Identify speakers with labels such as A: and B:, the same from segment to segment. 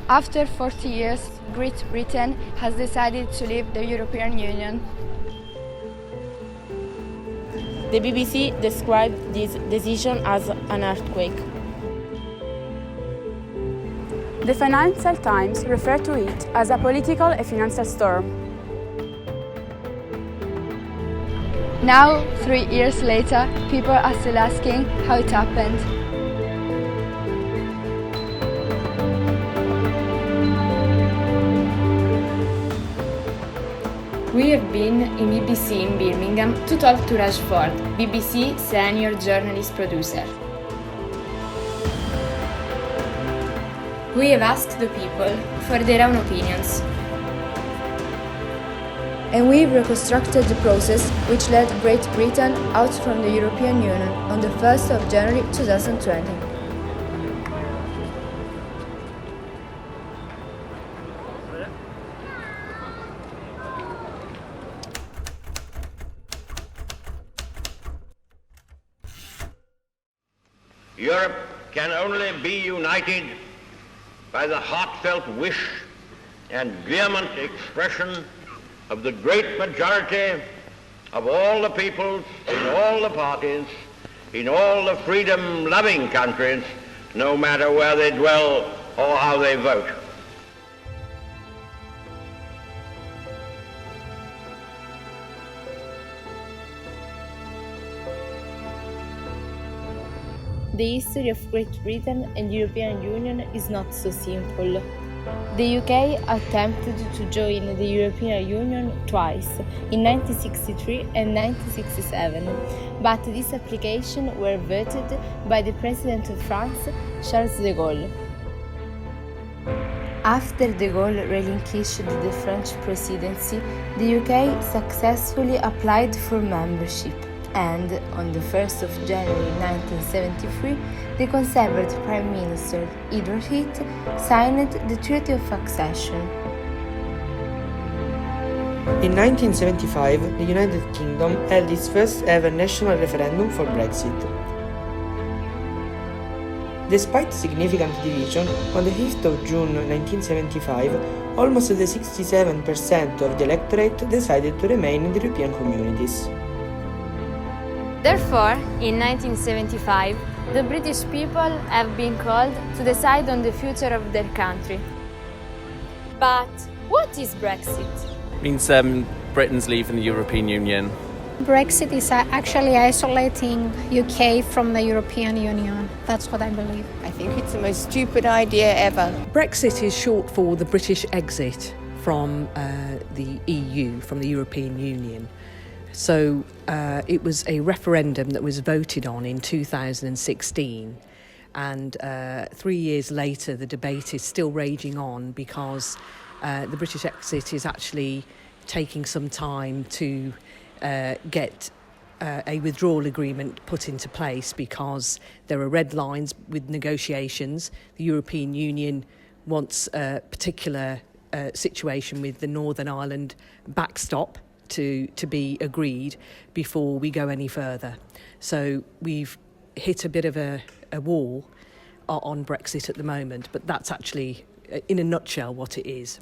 A: After 40 years, Great Britain has decided to leave the European Union.
B: The BBC described this decision as an earthquake.
C: The Financial Times referred to it as a political and financial storm.
A: Now, 3 years later, people are still asking how it happened.
D: We have been in BBC in Birmingham to talk to Rashford, BBC senior journalist producer. We have asked the people for their own opinions.
E: And we've reconstructed the process which led Great Britain out from the European Union on the 1st of January 2020.
F: Europe can only be united by the heartfelt wish and vehement expression of the great majority of all the peoples, in all the parties, in all the freedom-loving countries, no matter where they dwell or how they vote.
B: The history of Great Britain and the European Union is not so simple. The UK attempted to join the European Union twice, in 1963 and 1967, but these applications were vetoed by the President of France, Charles de Gaulle. After de Gaulle relinquished the French presidency, the UK successfully applied for membership. And on the 1st of January 1973, the Conservative Prime Minister Edward Heath signed the Treaty of Accession.
G: In 1975, the United Kingdom held its first ever national referendum for Brexit. Despite significant division, on the 5th of June 1975, almost 67% of the electorate decided to remain in the European communities.
D: Therefore, in 1975, the British people have been called to decide on the future of their country. But what is Brexit?
H: It means Britain's leaving the European Union.
I: Brexit is actually isolating UK from the European Union. That's what I believe.
J: I think it's the most stupid idea ever.
K: Brexit is short for the British exit from the EU, from the European Union. So it was a referendum that was voted on in 2016, and 3 years later the debate is still raging on because the British exit is actually taking some time to get a withdrawal agreement put into place because there are red lines with negotiations. The European Union wants a particular situation with the Northern Ireland backstop to be agreed before we go any further. So we've hit a bit of a wall on Brexit at the moment, but that's actually, in a nutshell, what it is.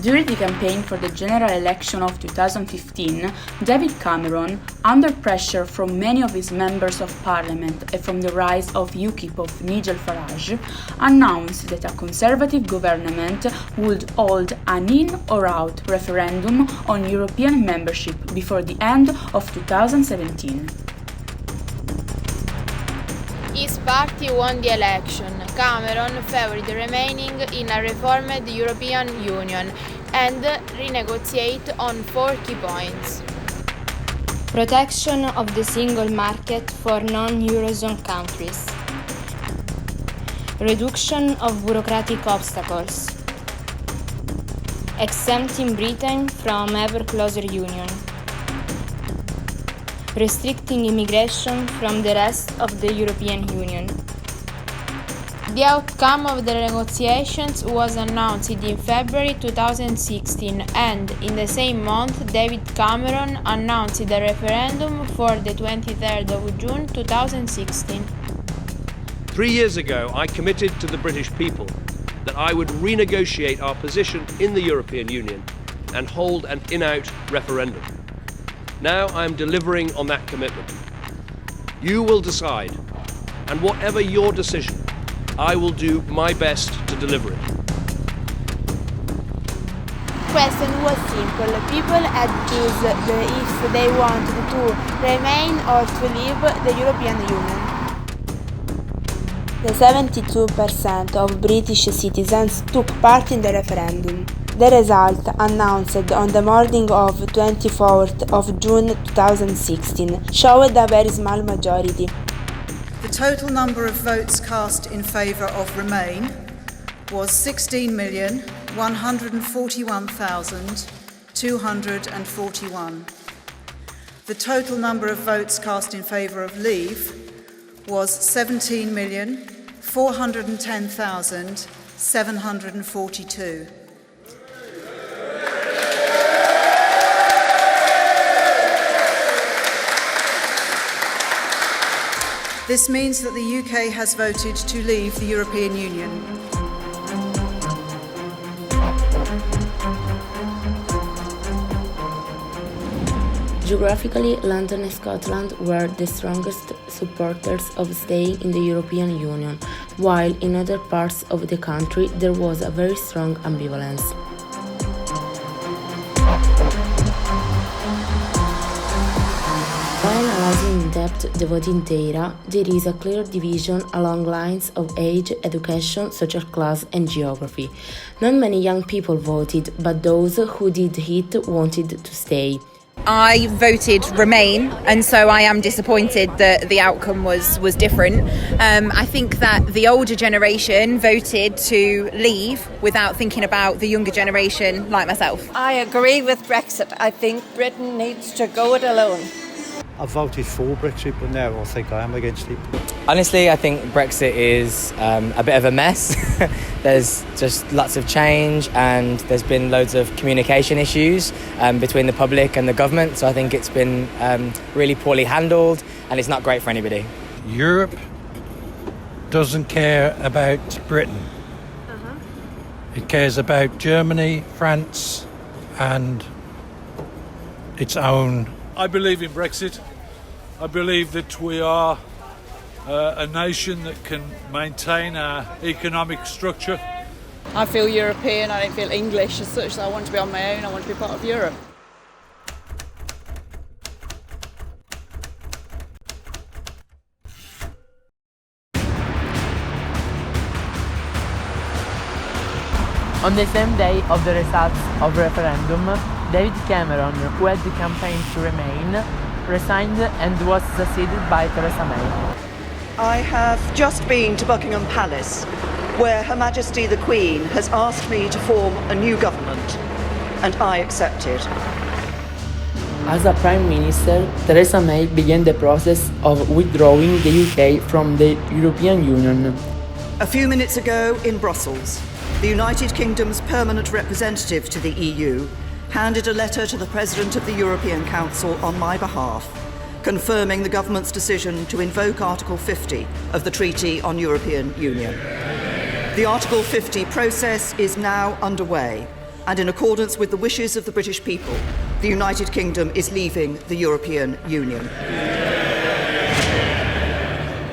C: During the campaign for the general election of 2015, David Cameron, under pressure from many of his members of parliament and from the rise of UKIP of Nigel Farage, announced that a Conservative government would hold an in or out referendum on European membership before the end of 2017.
B: His party won the election. Cameron favored remaining in a reformed European Union and renegotiate on 4 key points. Protection of the single market for non-Eurozone countries. Reduction of bureaucratic obstacles. Exempting Britain from ever closer union. Restricting immigration from the rest of the European Union. The outcome of the negotiations was announced in February 2016 and, in the same month, David Cameron announced the referendum for the 23rd of June 2016.
L: 3 years ago, I committed to the British people that I would renegotiate our position in the European Union and hold an in-out referendum. Now I am delivering on that commitment. You will decide, and whatever your decision, I will do my best to deliver it.
B: Question was simple. People had to choose if they wanted to remain or to leave the European Union. The 72% of British citizens took part in the referendum. The result, announced on the morning of 24th of June 2016, showed a very small majority.
M: The total number of votes cast in favour of Remain was 16,141,241. The total number of votes cast in favour of Leave was 17,410,742. This means that the UK has voted to leave the European Union.
N: Geographically, London and Scotland were the strongest supporters of staying in the European Union, while in other parts of the country there was a very strong ambivalence. While analyzing in depth the voting data, there is a clear division along lines of age, education, social class and geography. Not many young people voted, but those who did it wanted to stay.
O: I voted Remain, and so I am disappointed that the outcome was different. I think that the older generation voted to leave without thinking about the younger generation like myself.
J: I agree with Brexit. I think Britain needs to go it alone.
P: I voted for Brexit, but now I think I am against it.
Q: Honestly, I think Brexit is a bit of a mess. There's just lots of change and there's been loads of communication issues between the public and the government. So I think it's been really poorly handled and it's not great for anybody.
P: Europe doesn't care about Britain. It cares about Germany, France and its own.
R: I believe in Brexit. I believe that we are a nation that can maintain our economic structure.
S: I feel European, I don't feel English as such, so I want to be on my own, I want to be part of Europe.
T: On the same day of the results of referendum, David Cameron, who had campaigned to Remain, resigned and was succeeded by Theresa May.
U: I have just been to Buckingham Palace, where Her Majesty the Queen has asked me to form a new government, and I accepted.
T: As a Prime Minister, Theresa May began the process of withdrawing the UK from the European Union.
U: A few minutes ago in Brussels, the United Kingdom's permanent representative to the EU handed a letter to the President of the European Council on my behalf, confirming the government's decision to invoke Article 50 of the Treaty on European Union. The Article 50 process is now underway, and in accordance with the wishes of the British people, the United Kingdom is leaving the European Union.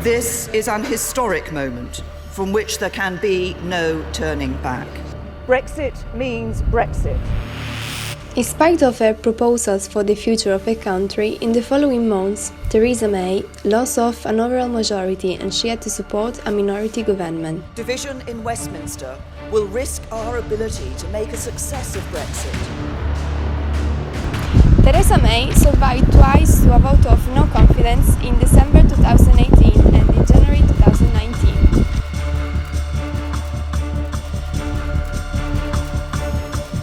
U: This is an historic moment from which there can be no turning back. Brexit means Brexit.
E: In spite of her proposals for the future of her country, in the following months, Theresa May lost off an overall majority and she had to support a minority government.
U: Division in Westminster will risk our ability to make a success of Brexit.
E: Theresa May survived twice to a vote of no confidence in December 2018 and in January 2019.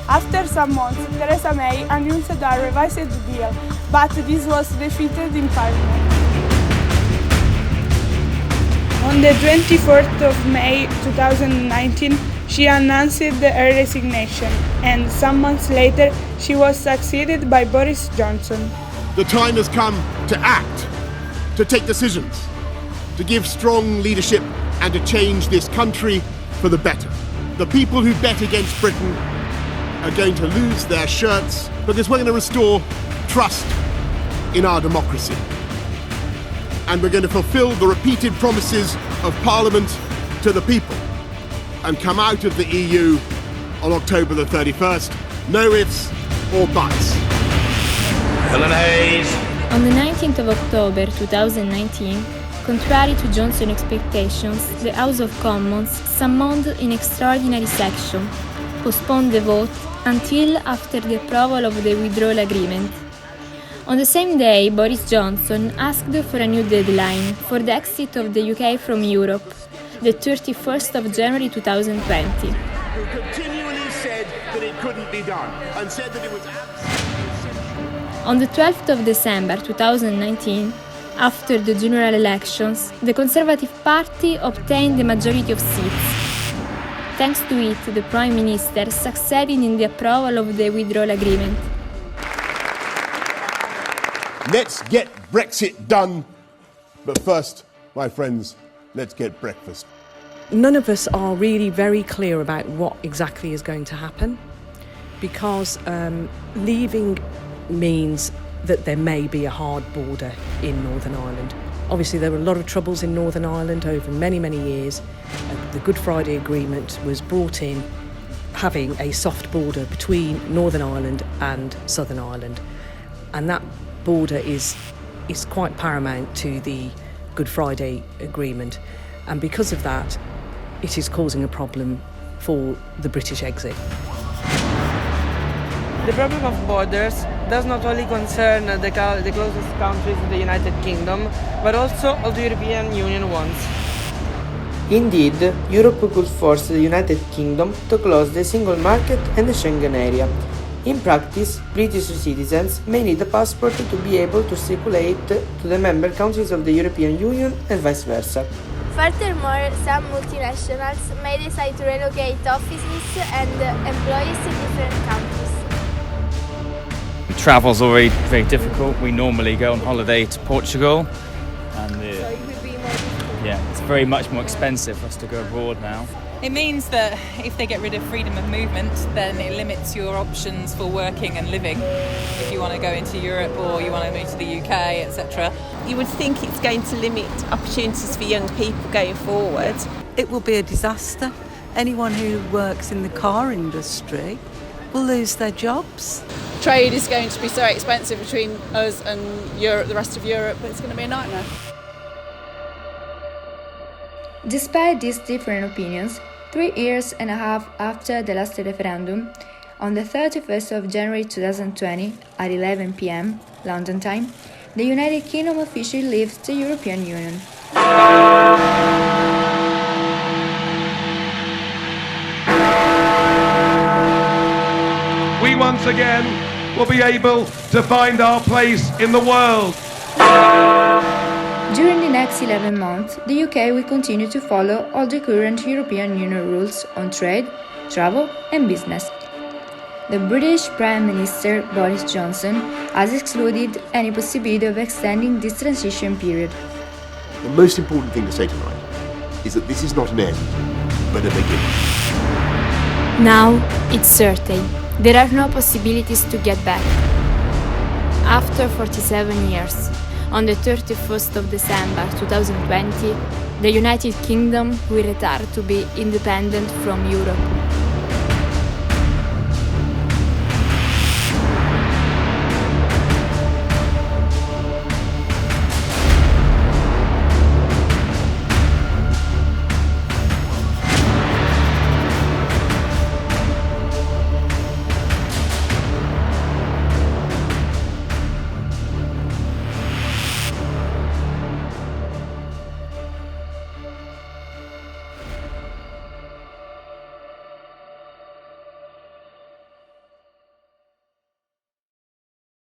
V: After some months, Theresa May announced a revised deal, but this was defeated in Parliament. On the 24th of May 2019, she announced her resignation, and some months later, she was succeeded by Boris Johnson.
A: The time has come to act, to take decisions, to give strong leadership and to change this country for the better. The people who bet against Britain are going to lose their shirts because we're going to restore trust in our democracy. And we're going to fulfill the repeated promises of Parliament to the people and come out of the EU on October the 31st. No ifs or buts.
B: On the 19th of October 2019, contrary to Johnson's expectations, the House of Commons summoned an extraordinary session, postponed the vote until after the approval of the withdrawal agreement. On the same day, Boris Johnson asked for a new deadline for the exit of the UK from Europe, the 31st of January 2020.
A: Who continually said that it couldn't be done and said that it was absolutely...
B: On the 12th of December 2019, after the general elections, the Conservative Party obtained the majority of seats. Thanks to it, the Prime Minister succeeded in the approval of the withdrawal agreement.
A: Let's get Brexit done. But first, my friends, let's get breakfast.
K: None of us are really very clear about what exactly is going to happen, because leaving means that there may be a hard border in Northern Ireland. Obviously, there were a lot of troubles in Northern Ireland over many, many years. The Good Friday Agreement was brought in having a soft border between Northern Ireland and Southern Ireland. And that border is quite paramount to the Good Friday Agreement. And because of that, it is causing a problem for the British exit.
T: The problem of borders does not only concern the closest countries in the United Kingdom, but also all the European Union ones.
G: Indeed, Europe could force the United Kingdom to close the single market and the Schengen area. In practice, British citizens may need a passport to be able to circulate to the member countries of the European Union and vice versa.
D: Furthermore, some multinationals may decide to relocate offices and employees in different countries.
F: Travel's already very difficult. We normally go on holiday to Portugal, and it's very much more expensive for us to go abroad now.
W: It means that if they get rid of freedom of movement, then it limits your options for working and living. If you want to go into Europe or you want to move to the UK, etc.
J: You would think it's going to limit opportunities for young people going forward.
X: It will be a disaster. Anyone who works in the car industry will lose their jobs.
S: Trade is going to be so expensive between us and Europe, the rest of Europe, but it's going to be a nightmare.
B: Despite these different opinions, 3.5 years after the last referendum, on the 31st of January 2020 at 11 p.m. London time, the United Kingdom officially leaves the European Union.
L: We once again will be able to find our place in the world.
B: During the next 11 months, the UK will continue to follow all the current European Union rules on trade, travel and business. The British Prime Minister Boris Johnson has excluded any possibility of extending this transition period.
A: The most important thing to say tonight is that this is not an end, but a beginning.
B: Now it's certain. There are no possibilities to get back. After 47 years, on the 31st of December 2020, the United Kingdom will return to be independent from Europe.